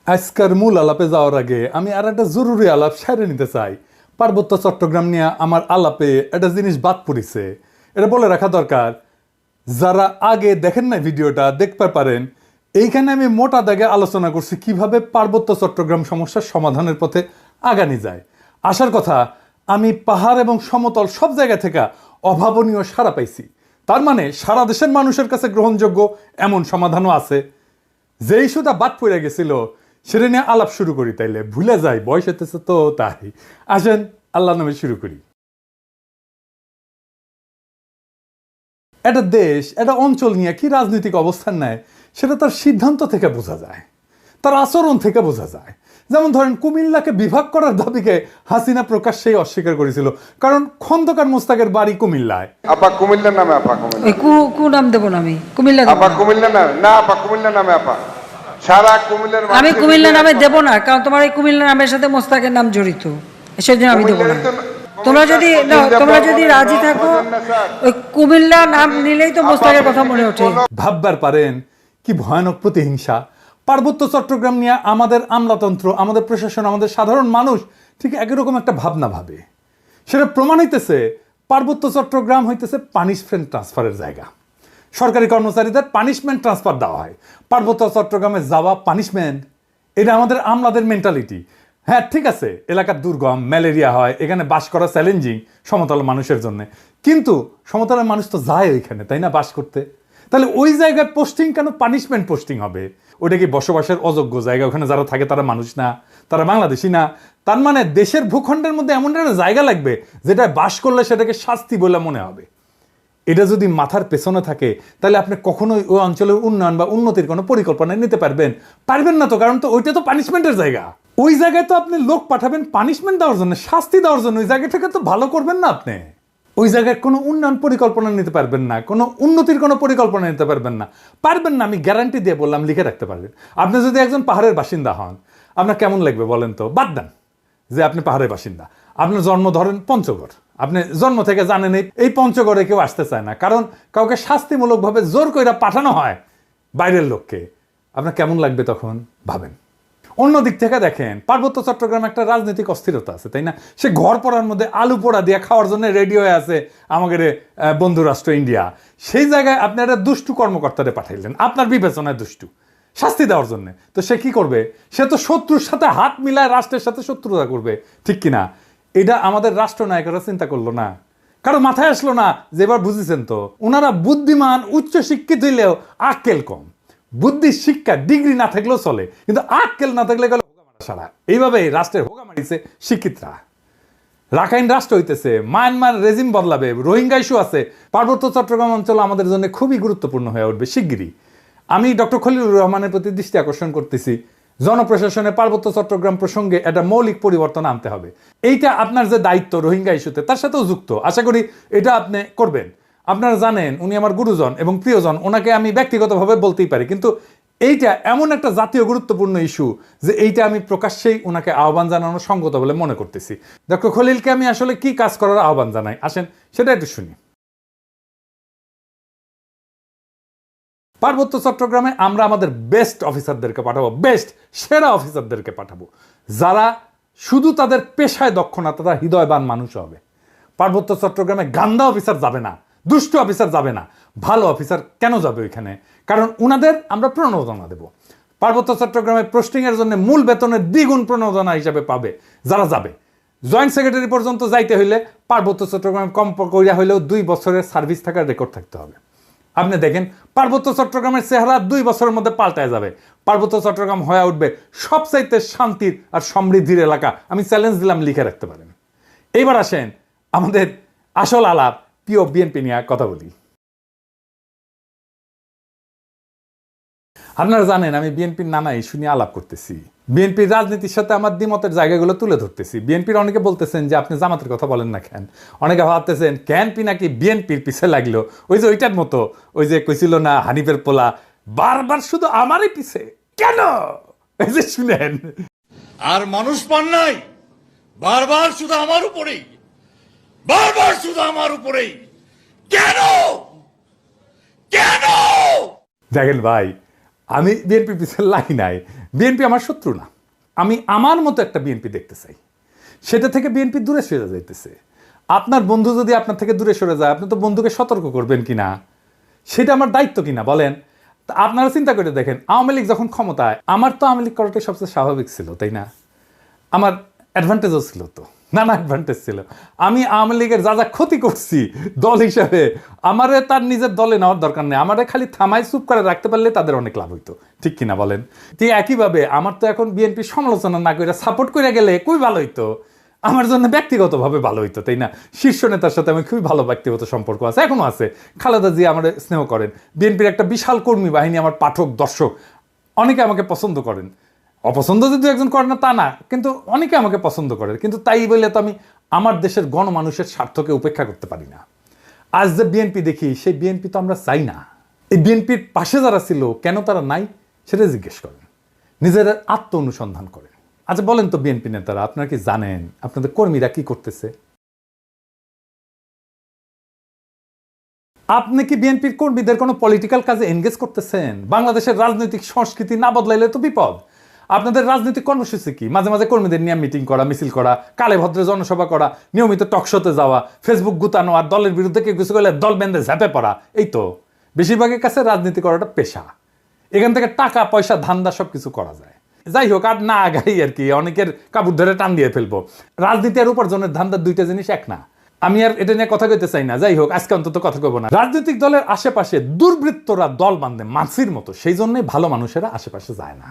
আজকের মূল আলাপে যাওয়ার আগে আমি আর একটা জরুরি আলাপ সেরে নিতে চাই। পার্বত্য চট্টগ্রাম নিয়ে আমার আলাপে একটা জিনিস বাদ পড়েছে, এটা বলে রাখা দরকার। যারা আগে দেখেন না ভিডিওটা দেখতে পারেন, এইখানে আমি মোটা দাগে আলোচনা করছি কিভাবে পার্বত্য চট্টগ্রাম সমস্যার সমাধানের পথে আগানি যায়। আসার কথা, আমি পাহাড় এবং সমতল সব জায়গা থেকে অভাবনীয় সাড়া পাইছি। তার মানে সারা দেশের মানুষের কাছে গ্রহণযোগ্য এমন সমাধানও আছে। যে ইস্যুটা বাদ পড়ে গেছিল সেটা নিয়ে আলাপ শুরু করি, তাইলে ভুলে যাই, বয়স হতেছে তো তাই। আসেন আল্লাহ নামে শুরু করি। একটা দেশ একটা অঞ্চল নিয়ে কি রাজনৈতিক অবস্থান নেয় সেটা তার সিদ্ধান্ত থেকে বোঝা যায়, তার আচরণ থেকে বোঝা যায়। যেমন ধরেন, কুমিল্লাকে বিভাগ করার দাবিকে হাসিনা প্রকাশ্যেই অস্বীকার করেছিল, কারণ খন্দকার মোস্তাকের বাড়ি কুমিল্লায়। আপা কুমিল্লার নামে আপা কুমিল্লা কু নাম দেব না আমি কুমিল্লা আপা কুমিল্লা না না আপা কুমিল্লা নামে আপা সারা কুমিল্লার আমি কুমিল্লা নামে দেব না, কারণ তোমার এই কুমিল্লা নামের সাথে মোস্তাকের নাম জড়িত, সেজন্য আমি দেব না। তোমরা যদি রাজি থাকো, ওই কুমিল্লা নাম নিলেই তো মোস্তাকের কথা মনে ওঠে। ভাববার পারেন কি ভয়ানক প্রতিহিংসা। পার্বত্য চট্টগ্রাম নিয়ে আমাদের আমলাতন্ত্র, আমাদের প্রশাসন, আমাদের সাধারণ মানুষ ঠিক একই রকম একটা ভাবনা ভাবে। সেটা প্রমাণ হইতেছে পার্বত্য চট্টগ্রাম হইতেছে পানিশমেন্ট ট্রান্সফারের জায়গা। সরকারি কর্মচারীদের পানিশমেন্ট ট্রান্সফার দেওয়া হয়, পার্বত্য চট্টগ্রামে যাওয়া পানিশমেন্ট। এটা আমাদের আমলাদের মেন্টালিটি। হ্যাঁ ঠিক আছে, এলাকার দুর্গম, ম্যালেরিয়া হয়, এখানে বাস করা চ্যালেঞ্জিং সমতলের মানুষের জন্য, কিন্তু সমতলের মানুষ তো যায় ওইখানে, তাই না, বাস করতে। তাহলে ওই জায়গায় পোস্টিং কেন পানিশমেন্ট পোস্টিং হবে? ওটা কি বসবাসের অযোগ্য জায়গা? ওখানে যারা থাকে তারা মানুষ না, তারা বাংলাদেশি না? তার মানে দেশের ভূখণ্ডের মধ্যে এমন একটা জায়গা লাগবে যেটা বাস করলে সেটাকে শাস্তি বলে মনে হবে। এটা যদি মাথার পেছনে থাকে তাহলে আপনি কখনোই ওই অঞ্চলের উন্নয়ন বা উন্নতির কোনো পরিকল্পনা নিতে পারবেন না তো, কারণ তো ওইটা তো পানিশমেন্টের জায়গা। ওই জায়গায় তো আপনি লোক পাঠাবেন পানিশমেন্ট দেওয়ার জন্য, শাস্তি দেওয়ার জন্য। ওই জায়গাটাকে তো ভালো করবেন না আপনি। ওই জায়গায় কোনো উন্নয়ন পরিকল্পনা নিতে পারবেন না, কোনো উন্নতির কোনো পরিকল্পনা নিতে পারবেন না। আমি গ্যারান্টি দিয়ে বললাম, লিখে রাখতে পারবেন। আপনি যদি একজন পাহাড়ের বাসিন্দা হন, আপনার কেমন লাগবে বলেন তো? বাদ দেন যে আপনি পাহাড়ের বাসিন্দা, আপনার জন্ম ধরেন পঞ্চগড়, আপনি জন্ম থেকে জানেন এই পঞ্চগড়ে কেউ আসতে চায় না, কারণ কাউকে শাস্তিমূলকভাবে জোর করে পাঠানো হয় বাইরের লোককে। আপনার কেমন লাগবে তখন ভাবেন। অন্যদিক থেকে দেখেন, পার্বত্য চট্টগ্রামে একটা রাজনৈতিক অস্থিরতা আছে, তাই না? সে ঘর পড়ার মধ্যে আলু পোড়া দিয়ে খাওয়ার জন্য রেডি হয়ে আছে আমাদের বন্ধু রাষ্ট্র ইন্ডিয়া। সেই জায়গায় আপনি একটা দুষ্টু কর্মকর্তারে পাঠাইলেন, আপনার বিবেচনায় দুষ্টু, শাস্তি দেওয়ার জন্য। তো সে কি করবে? সে তো শত্রুর সাথে হাত মিলায় রাষ্ট্রের সাথে শত্রুতা করবে, ঠিক কিনা? এটা আমাদের রাষ্ট্রনায়করা চিন্তা করলো না, কারো মাথায় আসলো না যে এবার বুঝেছেন তো, ওনারা বুদ্ধিমান, উচ্চ শিক্ষিত হইলেও আক্কেল কম। বুদ্ধি, শিক্ষা, ডিগ্রি না থাকলেও চলে, কিন্তু আক্কেল না থাকলে গেল সারা। এইভাবে রাষ্ট্রের হোগা মারিছে শিক্ষিতরা। রাখাইন রাষ্ট্র হইতেছে, মায়ানমার রেজিম বদলাবে, রোহিঙ্গা ইস্যু আছে। পার্বত্য চট্টগ্রাম অঞ্চল আমাদের জন্য খুবই গুরুত্বপূর্ণ হয়ে উঠবে শিগগিরই। আমি ডক্টর খলিলুর রহমানের প্রতি দৃষ্টি আকর্ষণ করতেছি, জনপ্রশাসনে পার্বত্য চট্টগ্রাম প্রসঙ্গে একটা মৌলিক পরিবর্তন আনতে হবে। এইটা আপনার যে দায়িত্ব রোহিঙ্গা ইস্যুতে, তার সাথেও যুক্ত। আশা করি এটা আপনি করবেন। আপনারা জানেন উনি আমার গুরুজন এবং প্রিয়জন, ওনাকে আমি ব্যক্তিগতভাবে বলতেই পারি, কিন্তু এইটা এমন একটা জাতীয় গুরুত্বপূর্ণ ইস্যু যে এইটা আমি প্রকাশ্যেই ওনাকে আহ্বান জানানো সঙ্গত বলে মনে করতেছি। ডক্টর খলিলকে আমি আসলে কি কাজ করার আহ্বান জানাই, আসেন সেটা একটু শুনি। পার্বত্য চট্টগ্রামে আমরা আমাদের বেস্ট অফিসারদেরকে পাঠাবো, বেস্ট সেরা অফিসারদেরকে পাঠাবো, যারা শুধু তাদের পেশায় দক্ষ না, তারা হৃদয়বান মানুষ হবে। পার্বত্য চট্টগ্রামে গান্দা অফিসার যাবে না, দুষ্ট অফিসার যাবে না। ভালো অফিসার কেন যাবে ওইখানে? কারণ উনাদের আমরা প্রণোদনা দেব। পার্বত্য চট্টগ্রামে পোস্টিংয়ের জন্য মূল বেতনের দ্বিগুণ প্রণোদনা হিসাবে পাবে যারা যাবে। জয়েন্ট সেক্রেটারি পর্যন্ত যাইতে হইলে পার্বত্য চট্টগ্রামে কম করিয়া হইলেও 2 বছরের সার্ভিস থাকার রেকর্ড থাকতে হবে। আপনি দেখেন পার্বত্য চট্টগ্রামের চেহারা 2 বছরের মধ্যে পাল্টায় যাবে। পার্বত্য চট্টগ্রাম হয়ে উঠবে সবচাইতে শান্তির আর সমৃদ্ধির এলাকা। আমি চ্যালেঞ্জ দিলাম, লিখে রাখতে পারেন। এইবার আসেন আমাদের আসল আলাপ, প্রিয় বিএনপি নিয়ে কথা বলি। আপনারা জানেন আমি বিএনপির নানা ইস্যু নিয়ে আলাপ করতেছি, বিএনপির রাজনীতির সাথে আমার দ্বিমতের জায়গাগুলো তুলে ধরতেছি। বিএনপির অনেকে বলতেছেন যে আপনি জামাতের কথা বলেন না কেন, অনেকে ভাবতেছেন ক্যানপি নাকি বিএনপির পিছে লাগলো, ওই যে ওইটার মতো, ওই যে কইছিল না হানিফের পোলা, বারবার শুধু আমারই পিছে কেন? এই যে শুনেন, আর মানুষ পান নাই, বারবার শুধু আমার উপরেই, বারবার শুধু আমার উপরেই কেন? কেন? দেখেন ভাই, আমি বিএনপির পিছনে লাগি নাই, বিএনপি আমার শত্রু না। আমি আমার মতো একটা বিএনপি দেখতে চাই, সেটা থেকে বিএনপি দূরে সরে যাইতেছে। আপনার বন্ধু যদি আপনার থেকে দূরে সরে যায়, আপনি তো বন্ধুকে সতর্ক করবেন কিনা, সেটা আমার দায়িত্ব কিনা বলেন। তা আপনারা চিন্তা করে দেখেন, আওয়ামী লীগ যখন ক্ষমতায়, আমার তো আওয়ামী লীগ করাটাই সবচেয়ে স্বাভাবিক ছিল, তাই না? আমার অ্যাডভান্টেজও ছিল, তো নানা অ্যাডভান্টেজ ছিল। আমি আওয়ামী লীগের যা যা ক্ষতি করছি দল হিসাবে, আমারে তার নিজের দলে নেওয়ার দরকার নেই, আমারে খালি থামাই চুপ করে রাখতে পারলে তাদের অনেক লাভ হইতো, ঠিক কিনা বলেন? ঠিক একইভাবে আমার তো এখন বিএনপি সমালোচনা না করে সাপোর্ট করে গেলে খুবই ভালো হইতো, আমার জন্য ব্যক্তিগতভাবে ভালো হইতো, তাই না? শীর্ষ নেতার সাথে আমি খুবই ভালো ব্যক্তিগত সম্পর্ক আছে, এখনো আছে। খালেদা জিয়া আমার স্নেহ করেন, বিএনপির একটা বিশাল কর্মী বাহিনী, আমার পাঠক দর্শক অনেকে আমাকে পছন্দ করেন। অপছন্দ যদি একজন করে না তা না, কিন্তু অনেকে আমাকে পছন্দ করে। কিন্তু তাই বলে তো আমি আমার দেশের গণমানুষের স্বার্থকে উপেক্ষা করতে পারি না। আজ যে বিএনপি দেখি, সেই বিএনপি তো আমরা চাই না। এই বিএনপির পাশে যারা ছিল, কেন তারা নাই সেটা জিজ্ঞেস করেন, নিজের আত্ম অনুসন্ধান করেন। আচ্ছা বলেন তো বিএনপি নেতারা, আপনারা কি জানেন আপনাদের কর্মীরা কি করতেছে? আপনি কি বিএনপির কর্মীদের কোনো পলিটিক্যাল কাজে এনগেজ করতেছেন? বাংলাদেশের রাজনৈতিক সংস্কৃতি না বদলাইলে তো বিপদ। আপনাদের রাজনৈতিক কর্মসূচি কি? মাঝে মাঝে কর্মীদের নিয়ে মিটিং করা, মিছিল করা, কালে ভদ্রে জনসভা করা, নিয়মিত টকশোতে যাওয়া, ফেসবুক গুতানো, আর দলের বিরুদ্ধে কেউ কিছু করলে দল বেঁধে ঝাঁপে পড়া। এই তো বেশিরভাগের কাছে রাজনীতি করাটা পেশা। এখান থেকে টাকা পয়সা ধান্দা সব কিছু করা যায়। যাই হোক, আর না আগাই আর কি, অনেকের কাপড় ধরে টান দিয়ে ফেলবো। রাজনীতি আর উপার্জনের ধান্দার দুইটা জিনিস এক না। আমি আর এটা নিয়ে কথা কইতে চাই না। যাই হোক, আজকে অন্তত কথা কইব না। রাজনৈতিক দলের আশেপাশে দুর্বৃত্তরা দল বাঁধে মাছির মতো, সেই জন্যই ভালো মানুষেরা আশেপাশে যায় না।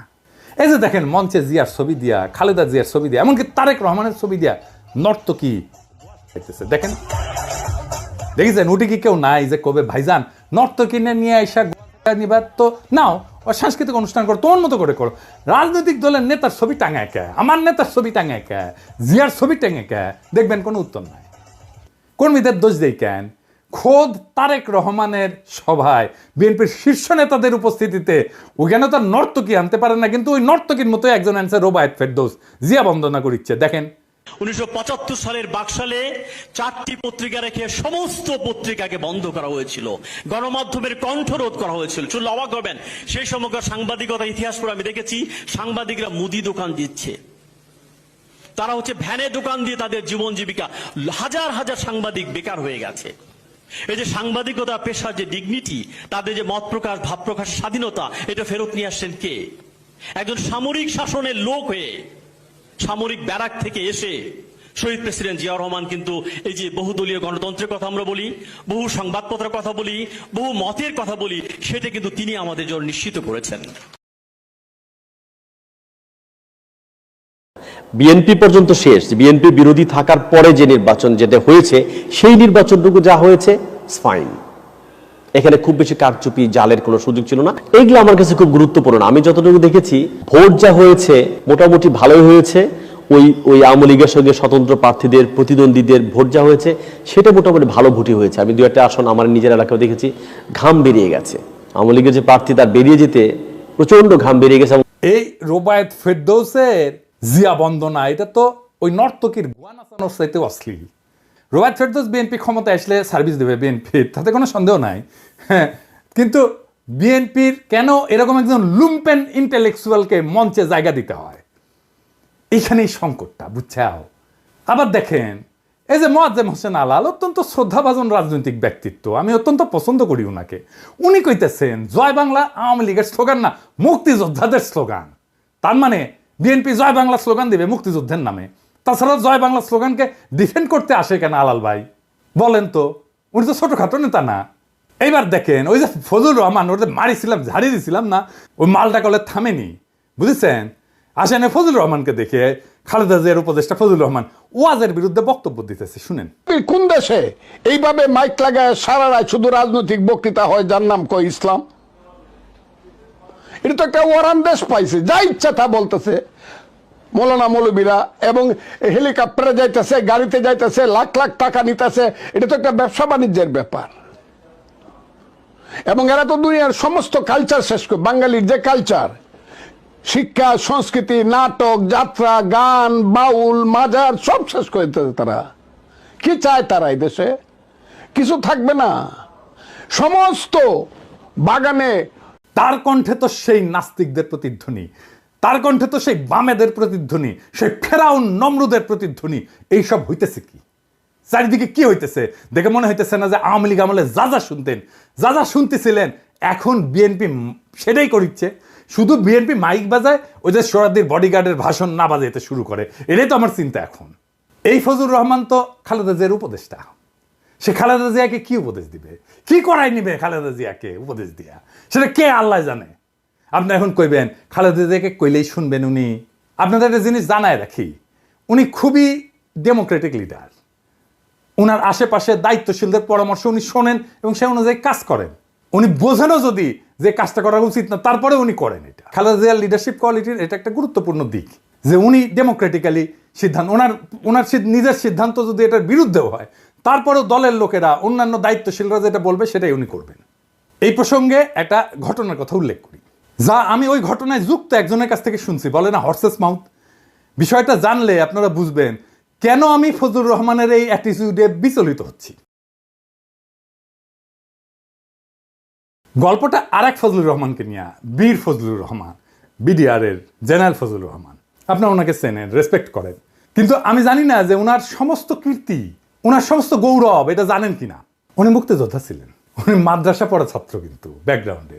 এই যে দেখেন, মঞ্চে জিয়ার ছবি দিয়া, খালেদা জিয়ার ছবি দিয়া, এমনকি তারেক রহমানের ছবি দিয়া নর্তকী দেখেন, দেখেছেন? উঠে কি কেউ নাই যে কবে ভাইজান নর্তকী নিয়ে আইসা নিবার তো নাও, সাংস্কৃতিক অনুষ্ঠান করো, তোমার মতো করে করো। রাজনৈতিক দলের নেতার ছবি টাঙায় কে, আমার নেতার ছবি টাঙায় কে, জিয়ার ছবি টাঙে কে, দেখবেন কোনো উত্তর নাই। কর্মীদের দোষ দেই কেন? খোদ তারেক রহমানের সভায় বিএনপির শীর্ষ নেতাদের উপস্থিতিতে ওখানে তো নর্তকী আনতে পারেন না, কিন্তু ওই নর্তকীর মতো একজন আনছে রোবায়েত ফেরদৌস, জিয়া বন্দনা করিচ্ছে। দেখেন 1975 সালের বাকশালে 4টি পত্রিকা রেখে সমস্ত পত্রিকাকে বন্ধ করা হয়েছিল, গণমাধ্যমের কণ্ঠরোধ করা হয়েছিল। শুনলে অবাক হবেন, সেই সময়কার সাংবাদিকতা ইতিহাস পড়ে আমি দেখেছি সাংবাদিকরা মুদি দোকান দিচ্ছে, তারা হচ্ছে ভ্যানে দোকান দিয়ে তাদের জীবন জীবিকা। হাজার হাজার সাংবাদিক বেকার হয়ে গেছে। এই যে সাংবাদিকতা পেশার যে ডিগনিটি, তাদের যে মত প্রকাশ ভাব প্রকাশের স্বাধীনতা, এটা ফেরত নিয়ে আসছেন কে? একজন সামরিক শাসনের লোক হয়ে, সামরিক ব্যারাক থেকে এসে শহীদ প্রেসিডেন্ট জিয়াউর রহমান কিন্তু এই যে বহুদলীয় গণতন্ত্রের কথা আমরা বলি, বহু সংবাদপত্রের কথা বলি, বহু মতের কথা বলি, সেটা কিন্তু তিনি আমাদের জন্য নিশ্চিত করেছেন। বিএনপি পর্যন্ত শেষ, বিএনপি বিরোধী থাকার পরে যে নির্বাচন যেটা হয়েছে, সেই নির্বাচনটুকু যা হয়েছে ফাইন। এখানে খুব বেশি কারচুপি জালের কোনো সুযোগ ছিল না। এগুলো আমার কাছে খুব গুরুত্বপূর্ণ। আমি যতটুকু দেখেছি, ভোট যা হয়েছে মোটামুটি ভালোই হয়েছে। ওই আওয়ামী লীগের সঙ্গে স্বতন্ত্র প্রার্থীদের, প্রতিদ্বন্দ্বীদের ভোট যা হয়েছে সেটা মোটামুটি ভালো ভোটই হয়েছে। আমি 2-1টা আসন আমার নিজের এলাকায় দেখেছি, ঘাম বেরিয়ে গেছে। আওয়ামী লীগের যে প্রার্থী, তার বেরিয়ে যেতে প্রচন্ড ঘাম বেরিয়ে গেছে। এই রোবায়েত ফেরদৌসের জিয়া বন্দনা, এটা তো ওই নর্তকীর গোয়া নাচানোর চাইতে অশ্লীল। রোবায়েত ফেরদৌস বিএনপি ক্ষমতায় আসলে সার্ভিস দেবে বিএনপির, তাতে কোনো সন্দেহ নাই। হ্যাঁ, কিন্তু বিএনপির কেন এরকম একজন লুম্পেন ইন্টেলেকচুয়ালকে মঞ্চে জায়গা দিতে হয়, এইখানেই সংকটটা, বুঝছাও? আবার দেখেন, এই যে মোয়াজ্জেম হোসেন আলাল, অত্যন্ত শ্রদ্ধাভাজন রাজনৈতিক ব্যক্তিত্ব, আমি অত্যন্ত পছন্দ করি ওনাকে। উনি কইতেছেন জয় বাংলা আওয়ামী লীগের স্লোগান না, মুক্তিযোদ্ধাদের স্লোগান। তার মানে বিএনপি জয় বাংলা স্লোগান দিবে মুক্তিযুদ্ধের নামে। তাছাড়া জয় বাংলা স্লোগানকে ডিফেন্ড করতে আসে কেন আলাল ভাই, বলেন তো? উনি তো ছোটখাটো নেতা না। এইবার দেখেন, ওই যে ফজলুর রহমান, ওদের মারিছিলাম, ঝাড়িয়ে দিছিলাম না, ওই মালটা কলে থামেনি, বুঝেছেন? আসেন ফজলুর রহমানকে দেখে, খালেদা জিয়ার উপদেষ্টা ফজলুর রহমান ওয়াজের বিরুদ্ধে বক্তব্য দিতেছে, শুনেন। কোন দেশে এইভাবে মাইক লাগায় সারা রাত শুধু রাজনৈতিক বক্তৃতা হয়, যার নাম কয় ইসলাম? এটা তো একটা ওয়ারান দেশ পাইছে, যা ইচ্ছা তা বলতেছে মৌলানা মৌলবীরা, এবং হেলিকপ্টারে যাইতেছে, গাড়িতে যাইতেছে, লাখ লাখ টাকা নিতেছে। এটা তো একটা ব্যবসা বাণিজ্যের ব্যাপার। এবং এরা তো দুনিয়ার সমস্ত কালচার শেষ করে, বাঙালির যে কালচার, শিক্ষা, সংস্কৃতি, নাটক, যাত্রা, গান, বাউল, মাজার সব শেষ করে দিতেছে তারা। কি চায় তারা? এই দেশে কিছু থাকবে না। সমস্ত বাগানে তার কণ্ঠে তো সেই নাস্তিকদের প্রতিধ্বনি, তার কণ্ঠে তো সেই বামেদের প্রতিধ্বনি, সেই ফেরাউন নমরুদের প্রতিধ্বনি। এইসব হইতেছে কি চারিদিকে, কি হইতেছে? দেখে মনে হইতেছে না যে আওয়ামী লীগ আমলে যা যা শুনতেন, যা যা শুনতেছিলেন, এখন বিএনপি সেটাই করিচ্ছে। শুধু বিএনপি মাইক বাজায়, ওই যে সোহরাওয়ার্দীর বডিগার্ডের ভাষণ না বাজাইতে শুরু করে। এটাই তো আমার চিন্তা এখন। এই ফজলুর রহমান তো খালেদা জিয়ার উপদেষ্টা, সে খালেদা জিয়াকে কি উপদেশ দিবে, কি করাই নিবে খালেদা জিয়াকে উপদেশ দিয়া, সেটা কে আল্লাহ জানে। আপনি এখন কইবেন খালেদা জিয়াকে কইলেই শুনবেন উনি? আপনাদের একটা জিনিস জানায় রাখি, উনি খুবই ডেমোক্রেটিক লিডার। ওনার আশেপাশে দায়িত্বশীলদের পরামর্শ উনি শোনেন এবং সে অনুযায়ী কাজ করেন। উনি বোঝেনও যদি যে কাজটা করা উচিত না, তারপরে উনি করেন এটা। খালেদা জিয়ার লিডারশিপ কোয়ালিটির এটা একটা গুরুত্বপূর্ণ দিক যে উনি ডেমোক্রেটিক্যালি সিদ্ধান্ত, ওনার নিজের সিদ্ধান্ত যদি এটার বিরুদ্ধেও হয়, তারপরেও দলের লোকেরা, অন্যান্য দায়িত্বশীলরা যেটা বলবে সেটাই উনি করবেন। এই প্রসঙ্গে একটা ঘটনার কথা উল্লেখ করি, যা আমি ওই ঘটনায় যুক্ত একজনের কাছ থেকে শুনছি। বলে না হর্সেস মাউথ। বিষয়টা জানলে আপনারা বুঝবেন কেন আমি ফজলুর রহমানের এই অ্যাটিটিউডে বিচলিত হচ্ছি। গল্পটা আর এক ফজলুর রহমানকে নিয়ে, বীর ফজলুর রহমান, বিডিআর এর জেনারেল ফজলুর রহমান। আপনারা ওনাকে চেনেন, রেসপেক্ট করেন, কিন্তু আমি জানি না যে ওনার সমস্ত কীর্তি, ওনার সমস্ত গৌরব এটা জানেন কিনা। উনি মুক্তিযোদ্ধা ছিলেন, উনি মাদ্রাসা পড়া ছাত্র কিন্তু ব্যাকগ্রাউন্ডে,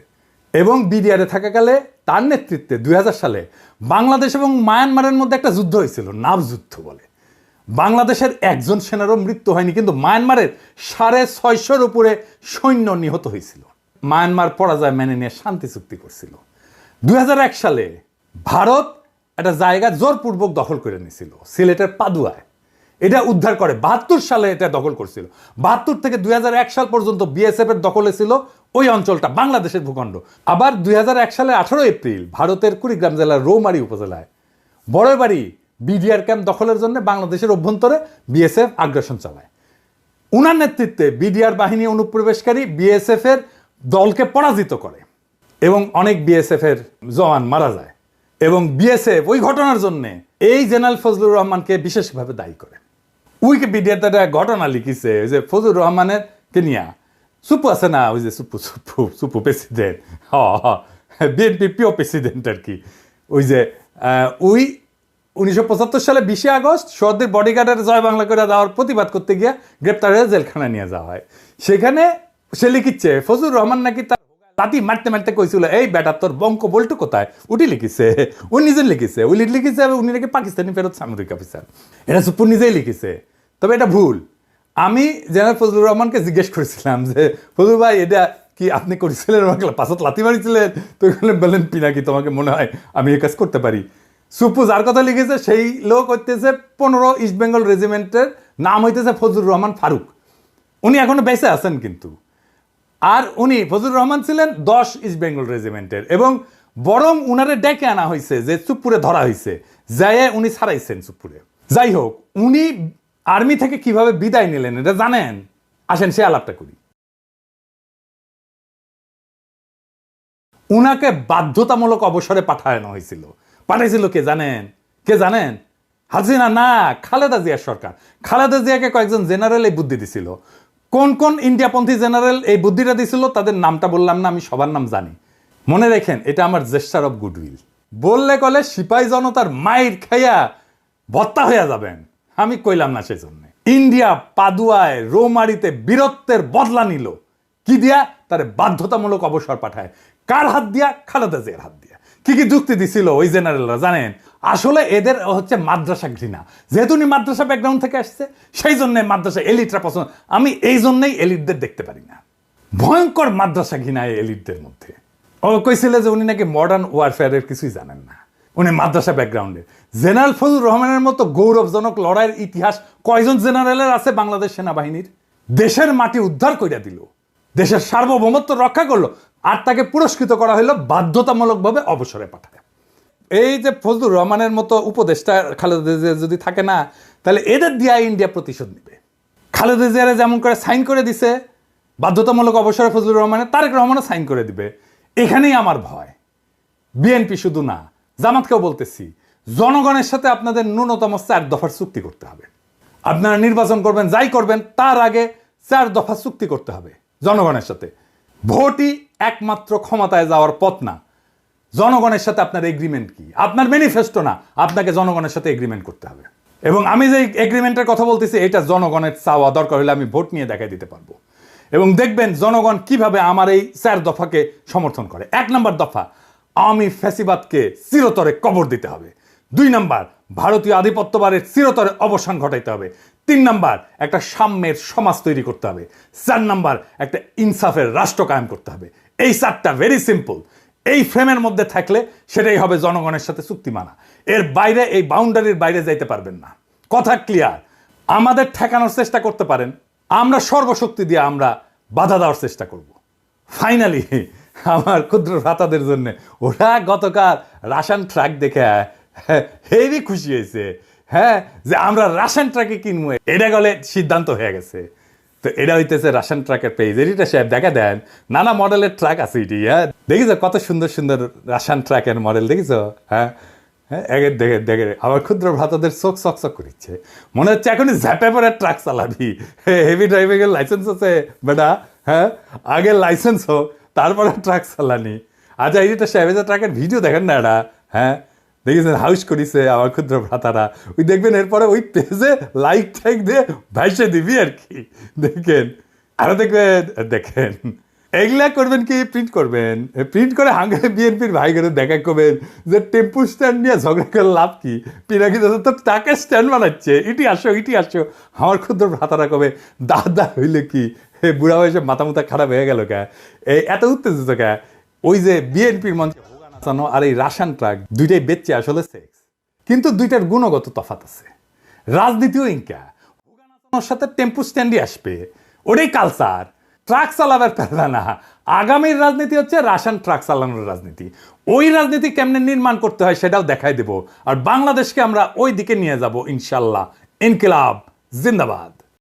এবং বিডিআরে থাকাকালে তার নেতৃত্বে 2000 সালে বাংলাদেশ এবং মায়ানমারের মধ্যে একটা যুদ্ধ হয়েছিল, নাভ যুদ্ধ বলে। বাংলাদেশের একজন সেনারও মৃত্যু হয়নি, কিন্তু মায়ানমারের 650-র উপরে সৈন্য নিহত হয়েছিল। মায়ানমার পরাজয় মেনে নিয়ে শান্তি চুক্তি করছিল। 2001 সালে ভারত একটা জায়গা জোরপূর্বক দখল করে নিয়েছিল, সিলেটের পাদুয়ায়। এটা উদ্ধার করে 72 সালে এটা দখল করছিল। 72 থেকে 2001 সাল পর্যন্ত বিএসএফ এর দখলে ছিল ওই অঞ্চলটা, বাংলাদেশের ভূখণ্ড। আবার 2001 সালে 18 এপ্রিল ভারতের কুড়িগ্রাম জেলার রৌমারী উপজেলায় বড়বাড়ি বিডিআর ক্যাম্প দখলের জন্য বাংলাদেশের অভ্যন্তরে বিএসএফ আগ্রাসন চালায়। উনার নেতৃত্বে বিডিআর বাহিনী অনুপ্রবেশকারী বিএসএফ এর দলকে পরাজিত করে এবং অনেক বিএসএফ এর জওয়ান মারা যায়। এবং বিএসএফ ওই ঘটনার জন্য এই জেনারেল ফজলুর রহমানকে বিশেষভাবে দায়ী করে। উইকিপিডিয়াতে একটা ঘটনা লিখিছে, ওই যে ফজলুর রহমানের কে নিয়া সুপু আছে না, ওই যে সুপু প্রেসিডেন্ট, বিএনপি পিও প্রেসিডেন্ট আর কি। ওই যে 1975 সালে 20 আগস্ট সোহরাওয়ার্দীর বডিগার্ডের জয় বাংলা করে দেওয়ার প্রতিবাদ করতে গিয়ে গ্রেপ্তার হয়ে জেলখানায় নিয়ে যাওয়া হয়। সেখানে সে লিখিচ্ছে ফজলুর রহমান নাকি তার লাঠি মারতে মারতে কইছিল, এই বেটা তোর বঙ্ক বল্টু কোথায়। উনি লিখিছে, উনি নিজে লিখিছে, উনি লিখিছে উনি নাকি পাকিস্তানি ফেরত সামরিক অফিসার। এটা সুপুর নিজেই লিখিছে, তবে এটা ভুল। আমি জেনারেল ফজলুর রহমানকে জিজ্ঞেস করেছিলাম যে ফজলুর ভাই এটা কি আপনি করেছিলেন, আমাকে পাঁচত লাথি মারিছিলেন? তো বললেন পিনাকি তোমাকে মনে হয় আমি এই কাজ করতে পারি। সুপু যার কথা লিখেছে সেই লোক হইতেছে 15 ইস্ট বেঙ্গল রেজিমেন্টের নাম হইতেছে ফজলুর রহমান ফারুক। উনি এখনো বেঁচে আছেন কিন্তু। আর উনি ফজলুর রহমান ছিলেন 10 ইস্ট বেঙ্গল রেজিমেন্টের, এবং বরং উনারে ডেকে আনা হয়েছে যে চুপপুরে ধরা হয়েছে, যাই উনি ছাড়াইছেন চুপপুরে। যাই হোক, উনি আর্মি থেকে কিভাবে বিদায় নিলেন এটা জানেন? আসেন সে আলাপটা করি। উনাকে বাধ্যতামূলক অবসরে পাঠানো হয়েছিল। পাঠাইছিল কে জানেন? কে জানেন? হাসিনা না, খালেদা জিয়ার সরকার। খালেদা জিয়াকে কয়েকজন জেনারেল এই বুদ্ধি দিছিল। কোন কোন ইন্ডিয়াপন্থী জেনারেল এই বুদ্ধিটা দিছিল তাদের নামটা বললাম না, আমি সবার নাম জানি। মনে রেখেন, এটা আমার জেস্টার অফ গুডউইল। বললে কলে সিপাহী জনতার মাইর খাইয়া ভত্তা হইয়া যাবেন, আমি কইলাম না। সেই জন্য ইন্ডিয়া পাদুয়ায় রৌমারিতে বীরত্বের বদলা নিল। কি দিয়া? তারে বাধ্যতামূলক অবসর পাঠায়। কার হাত দিয়া? খালেদা জিয়ার হাত দিয়া। কি কি যুক্তি দিছিল ওই জেনারেলরা জানেন? আসলে এদের হচ্ছে মাদ্রাসা ঘৃণা। যেহেতু উনি মাদ্রাসা ব্যাকগ্রাউন্ড থেকে আসছে, সেই জন্য মাদ্রাসা এলিটরা পছন্দ। আমি এই জন্যই এলিটদের দেখতে পারি না। ভয়ঙ্কর মাদ্রাসা ঘৃণা এই এলিটদের মধ্যে। ও কইছিল যে উনি নাকি মডার্ন ওয়ারফেয়ারের কিছুই জানেন না, উনি মাদ্রাসা ব্যাকগ্রাউন্ডের। জেনারেল ফজলুর রহমানের মতো গৌরবজনক লড়াইয়ের ইতিহাস কয়জন জেনারেলের আছে বাংলাদেশ সেনাবাহিনীর? দেশের মাটি উদ্ধার কইরা দিল, দেশের সার্বভৌমত্ব রক্ষা করলো, আর তাকে পুরস্কৃত করা হলো বাধ্যতামূলকভাবে অবসরে পাঠায়। এই যে ফজলুর রহমানের মতো উপদেষ্টা খালেদা জিয়া যদি থাকে না, তাহলে এদের দিয়া ইন্ডিয়া প্রতিশোধ নেবে। খালেদা জিয়ারে যেমন করে সাইন করে দিছে বাধ্যতামূলক অবসরে ফজলুর রহমানের, তারেক রহমানও সাইন করে দিবে। এখানেই আমার ভয়। বিএনপি শুধু না, জামাতকেও বলতেছি, জনগণের সাথে আপনাদের ন্যূনতম 4 দফার চুক্তি করতে হবে। আপনারা নির্বাচন করবেন, যাই করবেন, তার আগে 4 দফা চুক্তি করতে হবে জনগণের সাথে। ভোটই একমাত্র ক্ষমতায় যাওয়ার পথ না। জনগণের সাথে আপনার এগ্রিমেন্ট কি? আপনার ম্যানিফেস্টো না, আপনাকে জনগণের সাথে এগ্রিমেন্ট করতে হবে। এবং আমি যে এগ্রিমেন্টের কথা বলতেছি এটা জনগণের চাওয়া, দরকার হলে আমি ভোট নিয়ে দেখাই দিতে পারবো। এবং দেখবেন জনগণ কিভাবে আমার এই 4 দফাকে সমর্থন করে। 1 নম্বর দফা, আওয়ামী ফ্যাসিবাদকে চিরতরে কবর দিতে হবে। 2 নম্বর, ভারতীয় আধিপত্যবাদের চিরতরে অবসান ঘটাইতে হবে। 3 নম্বর, একটা সাম্যের সমাজ তৈরি করতে হবে। 4 নম্বর, একটা ইনসাফের রাষ্ট্র কায়েম করতে হবে। এই 4টা ভেরি সিম্পল। এই ফ্রেমের মধ্যে থাকলে সেটাই হবে জনগণের সাথে চুক্তি মানা। এর বাইরে, এই বাউন্ডারির বাইরে যাইতে পারবেন না। কথা ক্লিয়ার? আমাদের ঠেকানোর চেষ্টা করতে পারেন, আমরা সর্বশক্তি দিয়ে আমরা বাধা দেওয়ার চেষ্টা করব। ফাইনালি আমার ক্ষুদ্র ভ্রাতাদের জন্য ওরা গতকাল রাশন ট্রাক দেখে হেভি খুশি হয়েছে, হ্যাঁ, যে আমরা রাশন ট্রাকে কিনবো। এটা গেলে সিদ্ধান্ত হয়ে গেছে। তো এটা হইতেছে রাশন ট্রাকের পেজ। এটা সাহেব দেখা দেন, নানা মডেলের ট্রাক আছে এটি। হ্যাঁ, দেখিছো কত সুন্দর সুন্দর রাশন ট্রাকের মডেল, দেখিছো? হ্যাঁ হ্যাঁ, দেখে দেখে আমার ক্ষুদ্র ভ্রাতাদের চোখ চকচক করিচ্ছে। মনে হচ্ছে এখনই ঝ্যাপে পরে ট্রাক চালাবি। হেভি ড্রাইভিং এর লাইসেন্স আছে বেটা, হ্যাঁ, আগে লাইসেন্স হোক তারপরে ট্রাক চালানি। আচ্ছা, এইটা সাহেবের ট্রাকের ভিডিও দেখেন না এটা? হ্যাঁ, দেখেছেন হাউস করিছে আমার ক্ষুদ্র ভ্রাতারা। ওই দেখবেন এরপরে ওই পেজে লাইক টাইক দিয়ে ভাইসে দিবি আর কি। দেখেন আরো দেখবেন, দেখেন এগুলা করবেন কি, প্রিন্ট করবেন। প্রিন্ট করে হাঙ্গারে বিএনপির ভাই করে দেখা করবেন যে টেম্পু স্ট্যান্ড নিয়ে ঝগড়া করে লাভ কি, পিনাকি দাদা তো তাকে স্ট্যান্ড বানাচ্ছে, ইটি আসো ইটি আসো। আমার ক্ষুদ্র ভ্রাতারা কবে দাদা হইলে কি বুড়া বয়সে মাথা মুথা খারাপ হয়ে গেল কে, এত উত্তেজিত কে? ওই যে বিএনপির মঞ্চে নাচানো আর এই রাশন ট্রাক দুইটাই বেচছে আসলে সেক্স, কিন্তু দুইটার গুণগত তফাৎ আছে। রাজনীতিও ইনকা হোগা নাচানোর সাথে টেম্পু স্ট্যান্ডই আসবে, ওটাই কালচার। ট্রাক চালাবার পারবে না। আগামীর রাজনীতি হচ্ছে রাশন ট্রাক চালানোর রাজনীতি। ওই রাজনীতি কেমনে নির্মাণ করতে হয় সেটাও দেখাই দেব। আর বাংলাদেশকে আমরা ওই দিকে নিয়ে যাব ইনশাল্লাহ। ইনকিলাব জিন্দাবাদ।